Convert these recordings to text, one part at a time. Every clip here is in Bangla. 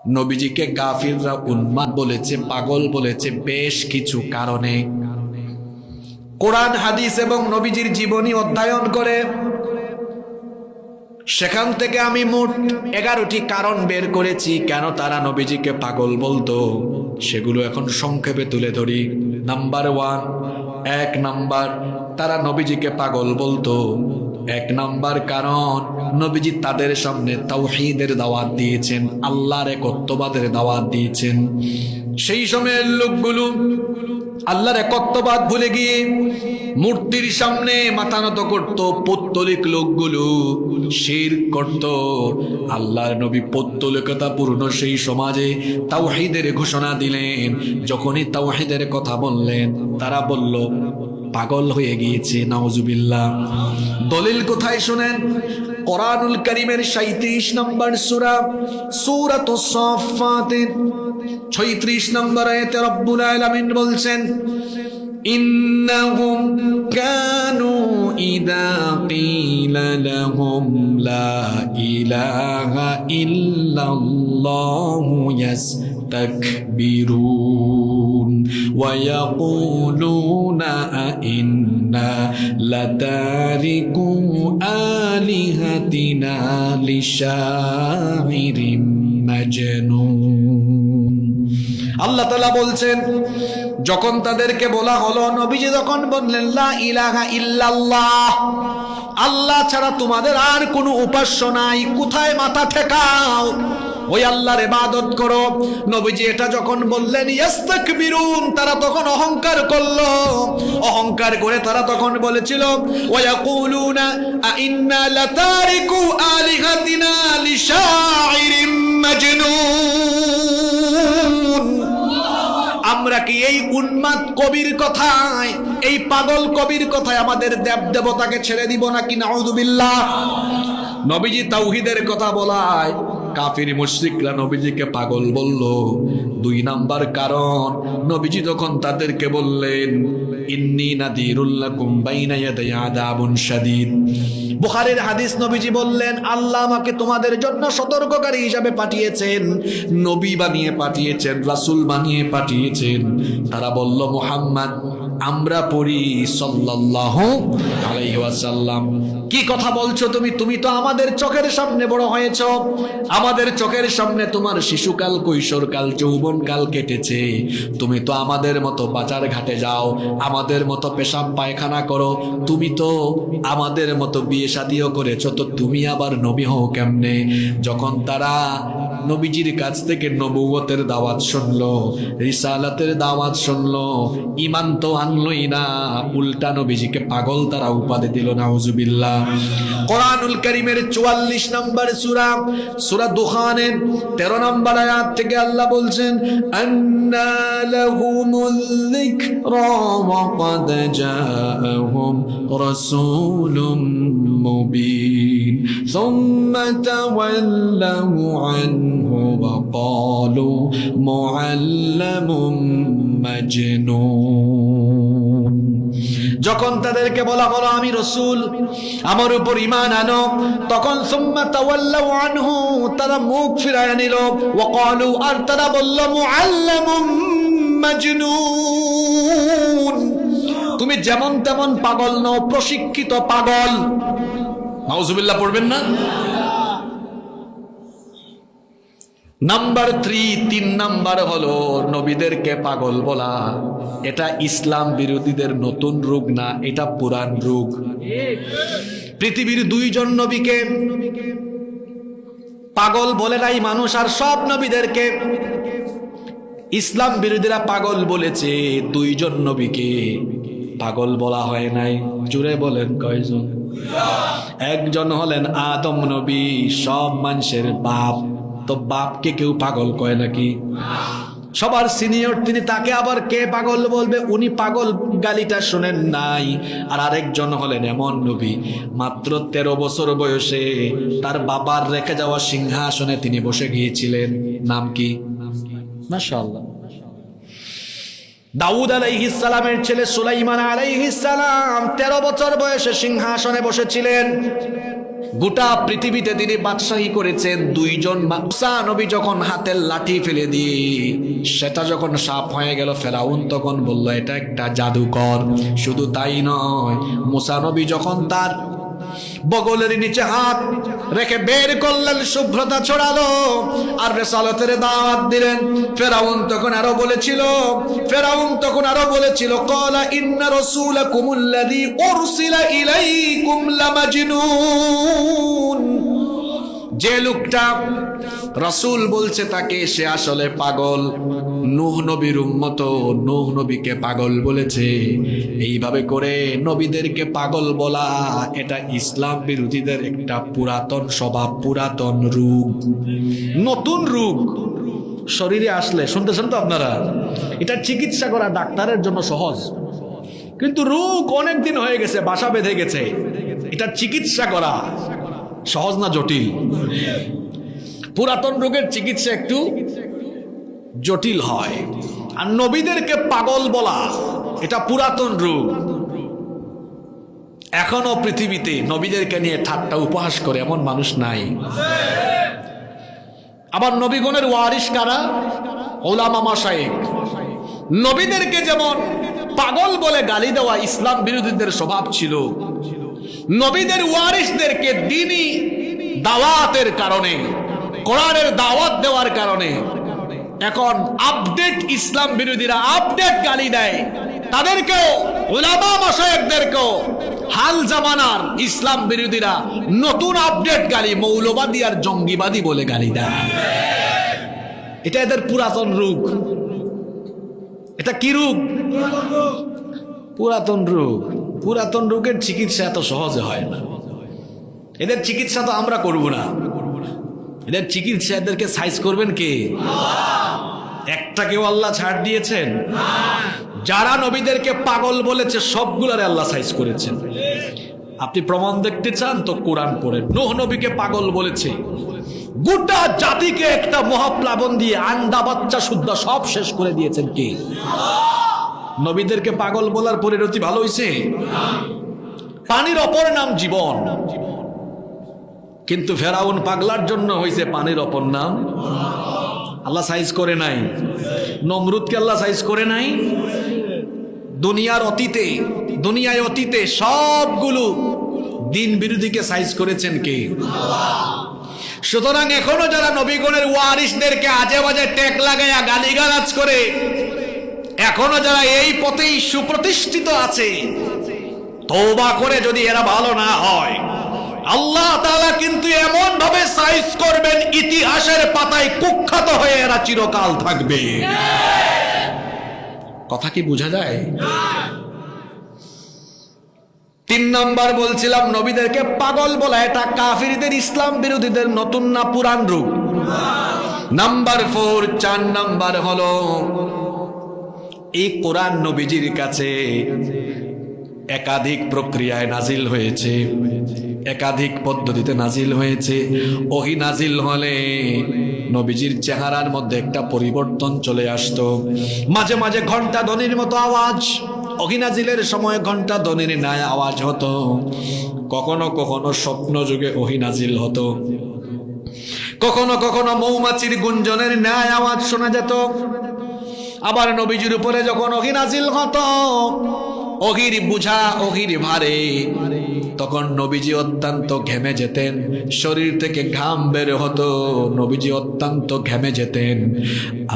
নবীজিকে কাফিররা উন্মাদ বলেছে, পাগল বলেছে বেশ কিছু কারণে। কোরআন হাদিস এবং নবীজির জীবনী অধ্যয়ন করে সেখান থেকে আমি মোট 11টি কারণ বের করেছি কেন তারা নবীজিকে পাগল বলতো। সেগুলো এখন সংক্ষেপে তুলে ধরি। নাম্বার 1, 1 নাম্বার, তারা নবীজিকে পাগল বলতো। 1 নাম্বার কারণ, নবীজি তাদের সামনে তাওহীদের দাওয়াত দিয়েছেন, আল্লাহর একত্ববাদের দাওয়াত দিয়েছেন। সেই সময়ের লোকগুলো আল্লাহর একত্ববাদ ভুলে গিয়ে মূর্তির সামনে মাথা নত করত। পৌত্তলিক লোকগুলো শিরক করত। আল্লাহর নবী পৌত্তলিকতা পূর্ণ সেই সমাজে তাওহীদের ঘোষণা দিলেন। যখনই তাওহীদের কথা বললেন, তারা বলল পাগল হয়ে গিয়েছে। নাউজুবিল্লাহ। দলিল কোথায় শুনেন? কোরআনুল কারীমের 37 নম্বর সূরা, সূরাতুস সাফফাতের 36 নম্বর আয়াতে রব্বুল আলামিন বলছেন, ইন্নাহুম কানু ইযা কিলা লাহুম লা ইলাহা ইল্লাল্লাহু ইয়াস্তাকবিরুন ওয়া ইয়াকুলুনা আইন্না লাতারিকু আলিহাতিনা লিশাইরিম মাজনুন। আল্লাহ তাআলা বলছেন, যখন তাদেরকে বলা হলো, নবীজি যখন বললেন লা ইলাহা ইল্লাল্লাহ, আল্লাহ ছাড়া তোমাদের আর কোনো উপাস্য নাই, কোথায় মাথা ঠেকাও, ওই আল্লাহর ইবাদত করো। নবীজি এটা যখন বললেন, ইস্তাকবিরুন, তারা তখন অহংকার করলো। অহংকার করে তারা তখন বলেছিল, ওয়া ইয়াকুলুনা আইন্না লাতারিকু আলিহাতিনা লিশাইরিম মাজনুন, আমরা কি এই উন্মাদ কবির কথায়, এই পাগল কবির কথায় আমাদের দেব দেবতাকে ছেড়ে দিব নাকি? নাউযুবিল্লাহ। নবীজি তাওহীদের কথা বলায় কাফির মুশরিকরা নবীজিকে পাগল বলল। 2 নাম্বার কারণ, নবীজি যখন তাদেরকে বললেন ইন্নী নাযীরুল লাকুম বাইনা ইয়াদাই আযাবুন শাদীদ, বুখারীর হাদিস, নবীজি বললেন আল্লাহ আমাকে তোমাদের জন্য সতর্ককারী হিসাবে পাঠিয়েছেন, নবী বানিয়ে পাঠিয়েছেন, রাসূল বানিয়ে পাঠিয়েছেন। তারা বলল, মুহাম্মদ, আমরা পড়ি সাল্লাল্লাহু আলাইহি ওয়াসাল্লাম। কি কথা বলছো তুমি? তুমি তো আমাদের চোখের সামনে বড় হয়েছো, আমাদের চোখের সামনে তোমার শিশুকাল, কৈশোরকাল, যৌবনকাল কেটেছে। তুমি তো আমাদের মতো বাজার ঘাটে যাও, আমাদের মতো পেশাব পায়খানা করো, তুমি তো আমাদের মতো বিয়ে শাদিও করেছো, তো তুমি আবার নবী হও কেমনে? যখন তারা নবীজির কাছ থেকে নবুয়তের দাওয়াত শুনলো, রিসালাতের দাওয়াত শুনলো, ঈমান তো আনলই না, উল্টা নবীজিকে পাগল তারা উপাধি দিল। নাউজুবিল্লাহ। কোরআনুল কারীমের 44 নম্বর সূরা, সূরা দুখানের 13 নম্বর আয়াত থেকে আল্লাহ বলছেন, আন্না লাহুমুল যিকরা ওয়া ক্বাদ জাআহুম রাসূলুম মুবিন সুম্মা তাওয়াল্লাউ আনহু ওয়া ক্বালু মুআল্লামুম মাজনুন। যখন তাদেরকে বলা হলো আমি রাসূল, আমার উপর ঈমান আনো, তখন সুম্মা তাওয়াল্লাউ আনহু, তারা মুখ ফিরায় নিল, ওয়া ক্বালু, আর তারা বলল মুআল্লামুম মাজনুন, তুমি যেমন তেমন পাগল নও, প্রশিক্ষিত পাগল। নাউজুবিল্লাহ পড়বেন না? নাম্বার 3 নাম্বার হলো নবীদেরকে পাগল বলা। এটা ইসলাম বিরোধীদের নতুন রোগ না, এটা পুরান রোগ। পৃথিবীর 2 জন নবীকে পাগল বলে নাই মানুষ, আর সব নবীদেরকে ইসলাম বিরোধীরা পাগল বলেছে। 2 জন নবীকে পাগল বলা হয় নাই। জুড়ে বলেন কয়জন? একজন হলেন আদম নবী, সব মানুষের বাপ। তো বাপকে কেউ পাগল কয় নাকি? সবার সিনিয়র তিনি, তাকে আবার কে পাগল বলবে? উনি পাগল গালিটা শুনেন নাই। আর আরেকজন হলেন এমন নবী, মাত্র 13 বছর বয়সে তার বাবার রেখে যাওয়া সিংহাসনে তিনি বসে গিয়েছিলেন। নাম কি? মাশাআল্লাহ। দাউদ আলাইহিস সালামের ছেলে সুলাইমান আলাইহিস সালাম 13 বছর বয়সে সিংহাসনে বসেছিলেন। গোটা পৃথিবীতে তিনি বাদশাহী করেছেন। দুইজন মুসা নবী যখন হাতের লাঠি ফেলে দিয়ে সেটা যখন সাপ হয়ে গেল, ফেরাউন তখন বলল এটা একটা জাদুকর। শুধু তাই নয়, মুসা নবী যখন তার বগলের নিচে হাত রেখে বের করলেন, শুভ্রতা ছড়ালো আর রিসালাতের দাওয়াত দিলেন। ফেরাউন তখন আরো বলেছিল ক্বালা ইন্না রাসূলাকুমুল্লাযী উরসিলা ইলাইকুম লামাজনুন। যে লোকটা রাসূল বলছে তাকে, সে আসলে পাগল। নূহ নবীর উম্মত, নূহ নবীকে পাগল বলেছে। এইভাবে করে নবীদেরকে পাগল বলা এটা ইসলাম বিরোধীদের একটা পুরাতন স্বভাব, পুরাতন রোগ, নতুন রোগ শরীরে আসলে। শুনতেছেন তো আপনারা? এটা চিকিৎসা করা ডাক্তারের জন্য সহজ, কিন্তু রোগ অনেক দিন হয়ে গেছে, বাসা বেঁধে গেছে। এটা চিকিৎসা করা সহজ না জটিল? পুরাতন রোগের চিকিৎসা একটু জটিল হয়। আর নবীদেরকে পাগল বলা এটা পুরাতন রোগ। এখনো পৃথিবীতে নবীদেরকে নিয়ে ঠাট্টা উপহাস করে এমন মানুষ নাই। আবার নবীগণের ওয়ারিস কারা? উলামা মাশায়েখ। নবীদেরকে যেমন পাগল বলে গালি দেওয়া ইসলাম বিরোধীদের স্বভাব ছিল, নবীদের ওয়ারিসদেরকে দ্বীনি দাওয়াতের কারণে, কোরআনের দাওয়াত দেওয়ার কারণে এখন আপডেট ইসলাম বিরোধীরা আপডেট গালি দেয়। তাদেরকেও, উলামা মাশায়েখদেরকেও হাল জামানার ইসলাম বিরোধীরা নতুন আপডেট গালি মৌলবাদী আর জঙ্গিবাদী বলে গালি দেয়। এটা এদের পুরাতন রোগ। এটা কি রোগ? পুরাতন রোগ। পুরাতন রোগের চিকিৎসা এত সহজে হয় না। এদের চিকিৎসা তো আমরা করব না। এদের চিকিৎসা, এদেরকে সাইজ করবেন কে? একটাকেও আল্লাহ ছাড় দিয়েছেন? যারা নবীদেরকে পাগল বলেছে সবগুলারে আল্লাহ সাইজ করেছেন। আপনি প্রমাণ দেখতে চান তো কোরআন পড়েন। নূহ নবীকে পাগল বলেছে, গোটা জাতিকে একটা মহাপ্লাবন দিয়ে আন্ডা বাচ্চা শুদ্ধা সব শেষ করে দিয়েছেন কে? নবীদেরকে পাগল বলার পরিণতি ভালো হয়েছে? পানির অপর নাম জীবন। কিন্তু ফেরাউন পাগলার জন্য হয়েছে পানির অপর নাম। আল্লাহ সাইজ করে নাই। নমরুদকে আল্লাহ সাইজ করে নাই। দুনিয়ায় অতীতে সবগুলো দিন বিরোধীকে সাইজ করেছেন কে? সুতরাং এখনো যারা নবীগণের ওয়ারিসদেরকে আজে বাজে ট্যাগ লাগাইয়া গালিগালাজ করে, এখনো যারা এই পথেই সুপ্রতিষ্ঠিত আছে, তওবা করে যদি এরা ভালো না হয়, আল্লাহ তাআলা কিন্তু এমন ভাবে সাইজ করবেন, ইতিহাসের পাতায় কুখ্যাত হয়ে এরা চিরকাল থাকবে। কথা কি বোঝা যায়? 3 নাম্বার বলছিলাম, নবীদেরকে পাগল বলা এটা কাফিরদের, ইসলাম বিরোধীদের নতুন না পুরান রূপ? নাম্বার 4, 4 নাম্বার হলো এই কোরআন নবীজির কাছে একাধিক প্রক্রিয়ায় নাজিল হয়েছে, একাধিক পদ্ধতিতে নাজিল হয়েছে। ওহী নাজিল হলে নবীজির চেহারার মধ্যে একটা পরিবর্তন চলে আসতো। মাঝে মাঝে ঘন্টা ধ্বনির মতো আওয়াজ, ওহী নাজিলের সময় ঘন্টা ধ্বনির ন্যায় আওয়াজ হতো। কখনো কখনো স্বপ্ন যুগে ওহী নাজিল হতো। কখনো কখনো মৌমাছির গুঞ্জনের ন্যায় আওয়াজ শোনা যেত। আবার নবীজির উপরে যখন ওহী নাজিল হতো, ওহীর বুঝা, ওহীর ভারে, তখন নবীজি অত্যন্ত ঘেমে যেতেন। শরীর থেকে ঘাম বের হতো, নবীজি অত্যন্ত ঘেমে যেতেন।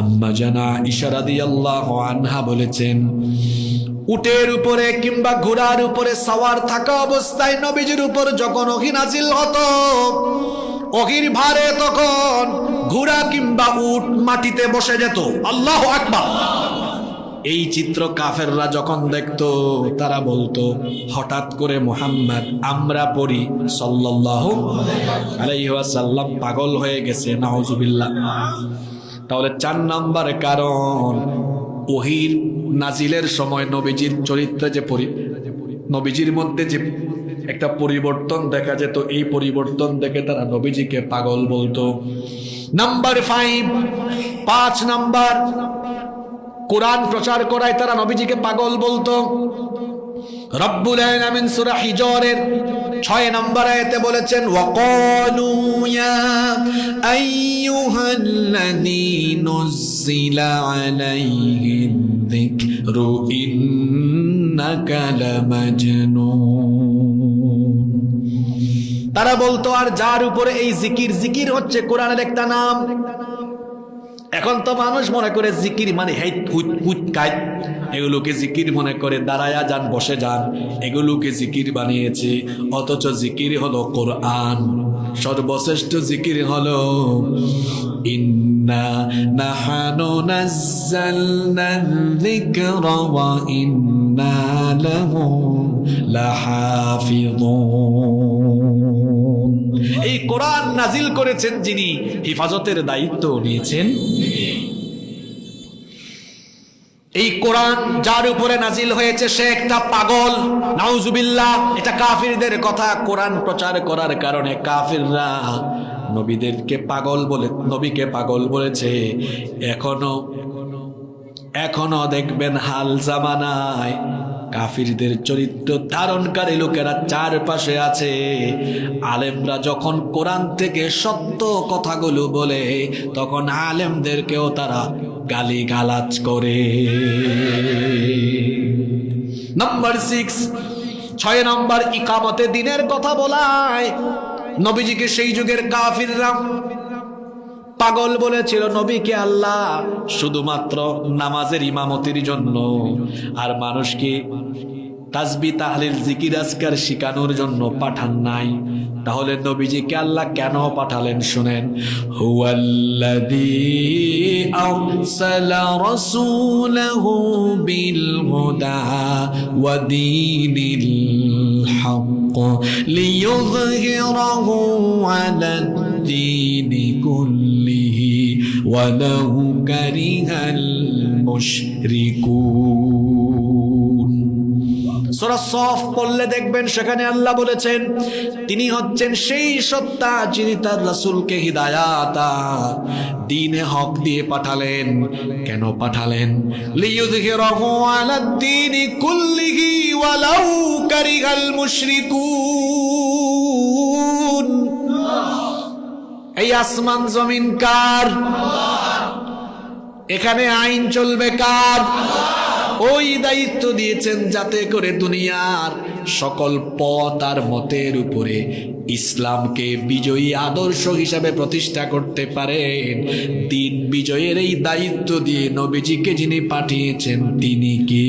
আম্মা জানা আয়েশা রাদিয়াল্লাহু আনহা বলেছেন, উটের উপরে কিংবা ঘোড়ার উপরে সওয়ার থাকা অবস্থায় নবীজির উপর যখন ওহী নাজিল হতো, ওহীর ভারে তখন ঘোড়া কিংবা উট মাটিতে বসে যেত। আল্লাহু আকবার। এই চিত্র কাফেররা যখন দেখতো, তারা বলতো হঠাৎ করে মুহাম্মদ, আমরা পড়ি সাল্লাল্লাহু আলাইহি ওয়াসাল্লাম পাগল হয়ে গেছে, নাউজুবিল্লাহ। তাহলে 4 নাম্বার কারণ, ওহীর নাজিলের সময় নবীজির চরিত্রে যে নবীজির মধ্যে যে একটা পরিবর্তন দেখা যেত, এই পরিবর্তন দেখে তারা নবীজিকে পাগল বলতো। নাম্বার 5 নাম্বার, কোরআন প্রচার করায় তারা নবীজিকে পাগল বলতো। রব্বুল আলামিন সূরা হিজরের 6 নম্বর আয়াতে বলেছেন ওয়াকালু ইয়া আইয়ুহাল্লাযী নুযিলা আলাইহি যিকরু ইন্নাকা লামাজনুন। তারা বলতো, আর যার উপরে এই জিকির, জিকির হচ্ছে কোরআনের একটা নাম। এখন তো মানুষ মনে করে জিকির মানে হেই হুট হুট কাই, এগুলোকে জিকির মনে করে, দাঁড়ায়া যান, বসে যান, এগুলোকে জিকির বানিয়েছে। অথচ জিকির হলো কোরআন। সর্বশ্রেষ্ঠ জিকির হলো ইন্না নাহানু নাযালনা যিকরা ওয়া ইন্না লাহু লাহাফিযুন। এই কোরআন নাজিল করেছেন যিনি, হিফাজতের দায়িত্ব নিয়েছেন। এই কোরআন যার উপরে নাজিল হয়েছে সে একটা পাগল, নাউজুবিল্লাহ। এটা কাফিরদের কথা। কোরআন প্রচার করার কারণে কাফিররা নবীদেরকে পাগল বলে, নবীকে পাগল বলেছে। এখনো দেখবেন হাল জামানায় কাফিরদের চরিত্র ধারণকারী লোকেরা চারপাশে আছে। আলেমরা যখন কোরআন থেকে সত্য কথাগুলো বলে, তখন আলেমদেরকেও তারা গালিগালাজ করে। নাম্বার 6 নম্বর, ইকামতে দিনের কথা বলায়। নবীজিকে সেই যুগের কাফিররা পাগল বলেছিল। নবীকে আল্লাহ শুধুমাত্র নামাজের ইমামতির জন্য আর মানুষকে তাসবিহ তাহলিল জিকির আজকার শিখানোর জন্য পাঠান নাই। তাহলে নবীজিকে আল্লাহ কেন পাঠালেন শুনেন। হুয়াল্লাযী আরসালা রাসূলাহু বিল হুদা ওয়া দীনিল হক লিইয়ুযহিরাহু আলাদ দীনি কুল্লিহি ওয়ালাউ কারিহাল মুশরিকুন। সূরা সফ পড়লে দেখবেন সেখানে আল্লাহ বলেছেন তিনি হচ্ছেন সেই সত্তা যিনি তার রাসূলকে হিদায়াত দ্বীনে হক দিয়ে পাঠালেন। কেন পাঠালেন? লিইয়ুযহিরাহু আলাদ দীনি কুল্লিহি ওয়ালাউ কারিহাল মুশরিকুন। এই আসমান জমিন কার? এখানে আইন চলবে কার? ওই দায়িত্ব দিয়েছেন যাতে করে দুনিয়ার সকল পথ আর মতের উপরে ইসলামকে বিজয়ী আদর্শ হিসাবে প্রতিষ্ঠা করতে পারেন। দিন বিজয়ের এই দায়িত্ব দিয়ে নবীজিকে যিনি পাঠিয়েছেন তিনি কে?